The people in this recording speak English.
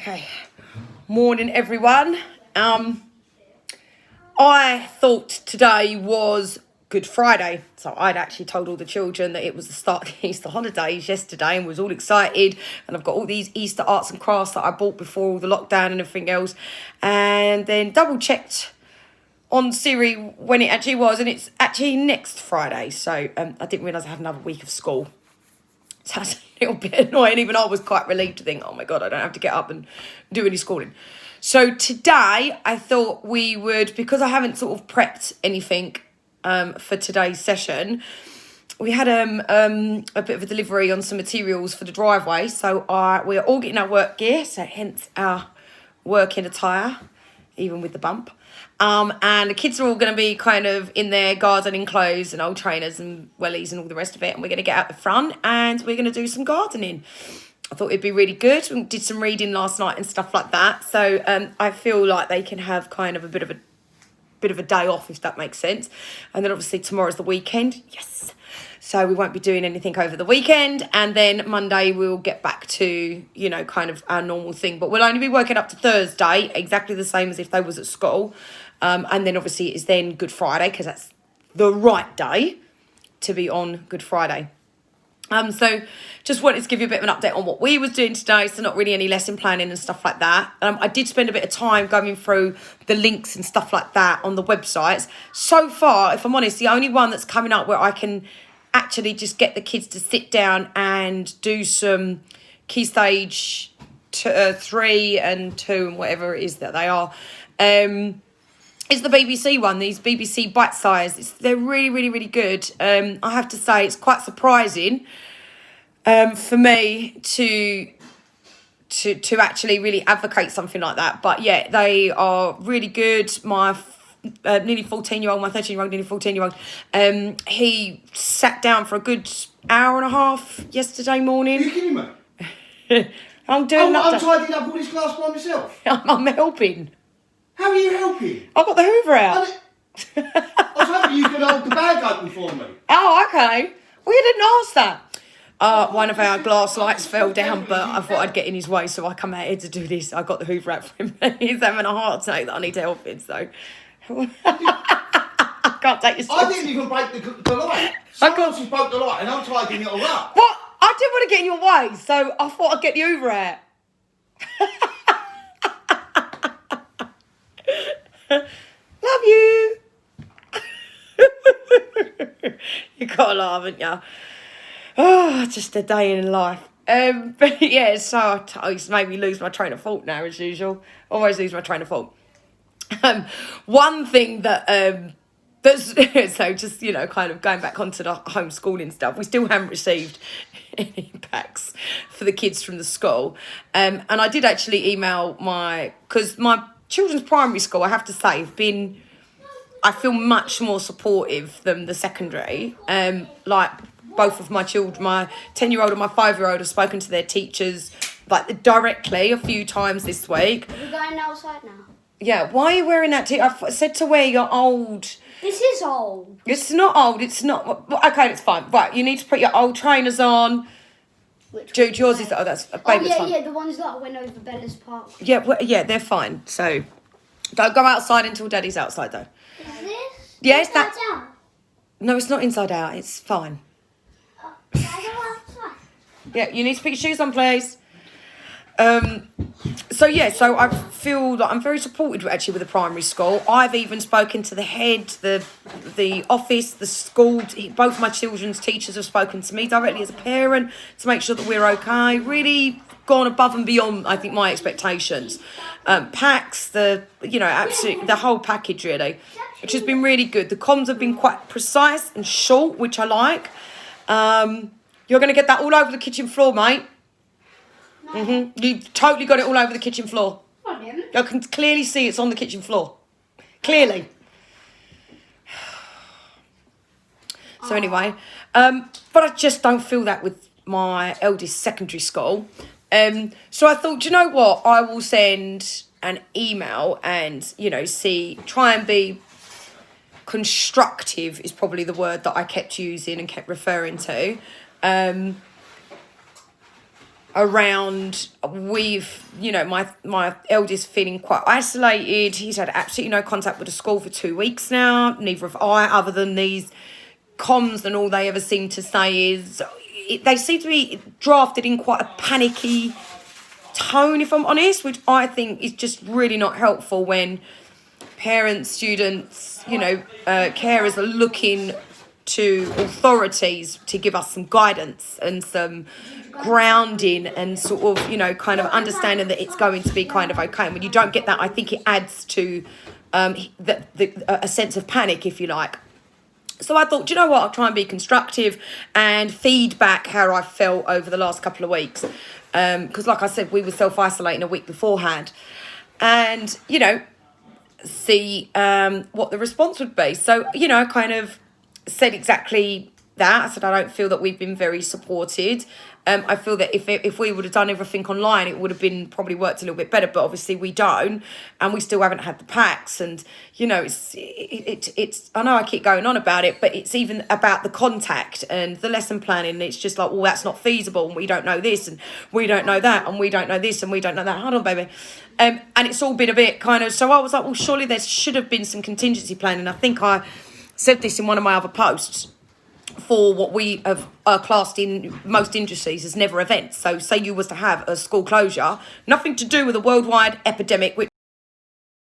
Okay. Morning, everyone. I thought today was Good Friday. So I'd actually told all the children that it was the start of the Easter holidays yesterday and was all excited. And I've got all these Easter arts and crafts that I bought before all the lockdown and everything else. And then double checked on Siri when it actually was. And it's actually next Friday. So I didn't realise I had another week of school. So that's a little bit annoying. Even I was quite relieved to think, oh my God, I don't have to get up and do any schooling. So today I thought we would, because I haven't sort of prepped anything for today's session, we had a bit of a delivery on some materials for the driveway. So we're all getting our work gear, so hence our working attire, even with the bump. And the kids are all going to be kind of in their gardening clothes and old trainers and wellies and all the rest of it. And we're going to get out the front and we're going to do some gardening. I thought it'd be really good. We did some reading last night and stuff like that. So I feel like they can have kind of a bit of a day off, if that makes sense. And then obviously tomorrow's the weekend. Yes. So we won't be doing anything over the weekend. And then Monday we'll get back to, kind of our normal thing. But we'll only be working up to Thursday, exactly the same as if they was at school. And then obviously it's then Good Friday, because that's the right day to be on Good Friday. So just wanted to give you a bit of an update on what we was doing today. So not really any lesson planning and stuff like that. I did spend a bit of time going through the links and stuff like that on the websites. So far, if I'm honest, the only one that's coming up where I can actually just get the kids to sit down and do some Key Stage 3 and 2 and whatever it is that they are, is the BBC one, these BBC Bite Size. They're really, really, really good. I have to say it's quite surprising for me to actually really advocate something like that. But yeah, they are really good. My nearly 14-year-old, my 13-year-old, nearly 14-year-old, he sat down for a good hour and a half yesterday morning. Are you kidding me? I'm tidying up all this glass by myself. I'm helping. How are you helping? I've got the Hoover out. I was hoping you could hold the bag open for me. Oh, okay. Well, you didn't ask that. One of our glass lights fell down, but I thought I'd get in his way, so I come out here to do this. I got the Hoover out for him. He's having a heart attack that I need to help him, so... I can't take your I didn't even break the light. Someone else broke the light and I'm tidying it all up. What? I didn't want to get in your way, so I thought I'd get the Hoover out. Love you. You gotta laugh, haven't you? Oh, just a day in life. But yeah, so it's made me lose my train of thought now, as usual. Always lose my train of thought. One thing that that's so just kind of going back onto the homeschooling stuff, we still haven't received any packs for the kids from the school, and I did actually email because my children's primary school, I have to say, I feel much more supportive than the secondary. Like both of my children, my 10-year-old and my 5-year-old, have spoken to their teachers directly a few times this week. We're going outside now. Yeah, why are you wearing that I said to wear your old... This is old. It's not old, it's not... Okay, it's fine. Right, you need to put your old trainers on. Which Jude, yours is... Oh, that's... Babe, yeah, the ones that I went over Bella's Park. Yeah, they're fine. So, don't go outside until Daddy's outside, though. Is this? Yes, Inside that... out? No, it's not inside out. It's fine. I go outside. Yeah, you need to put your shoes on, please. So I feel that I'm very supported actually with the primary school. I've even spoken to the head, the office, the school. Both my children's teachers have spoken to me directly as a parent to make sure that we're okay. Really gone above and beyond, I think, my expectations. Packs, absolutely the whole package really, which has been really good. The comms have been quite precise and short, which I like. You're going to get that all over the kitchen floor, mate. You totally got it all over the kitchen floor. I didn't. I can clearly see it's on the kitchen floor. Clearly. So anyway, but I just don't feel that with my eldest secondary school. So I thought, do you know what? I will send an email and, try and be constructive is probably the word that I kept using and kept referring to. around my eldest feeling quite isolated. He's had absolutely no contact with the school for 2 weeks now. Neither have I, other than these comms, and all they ever seem to say is they seem to be drafted in quite a panicky tone, if I'm honest, which I think is just really not helpful when parents, students, carers are looking to authorities to give us some guidance and some grounding and sort of, kind of understanding that it's going to be kind of okay. And when you don't get that, I think it adds to a sense of panic, if you like. So I thought, do you know what? I'll try and be constructive and feedback how I felt over the last couple of weeks. Because like I said, we were self-isolating a week beforehand. And, see what the response would be. So, I kind of said exactly that. I said, I don't feel that we've been very supported. I feel that if we would have done everything online, it would have been probably worked a little bit better, but obviously we don't, and we still haven't had the packs. And it's I know I keep going on about it, but it's even about the contact and the lesson planning. It's just like, well, that's not feasible, and we don't know this, and we don't know that, and we don't know this, and we don't know that. Hold on, baby. And it's all been a bit kind of, so I was like, well, surely there should have been some contingency planning. I think I said this in one of my other posts. For what we have classed in most industries as never events. So say you was to have a school closure, nothing to do with a worldwide epidemic, which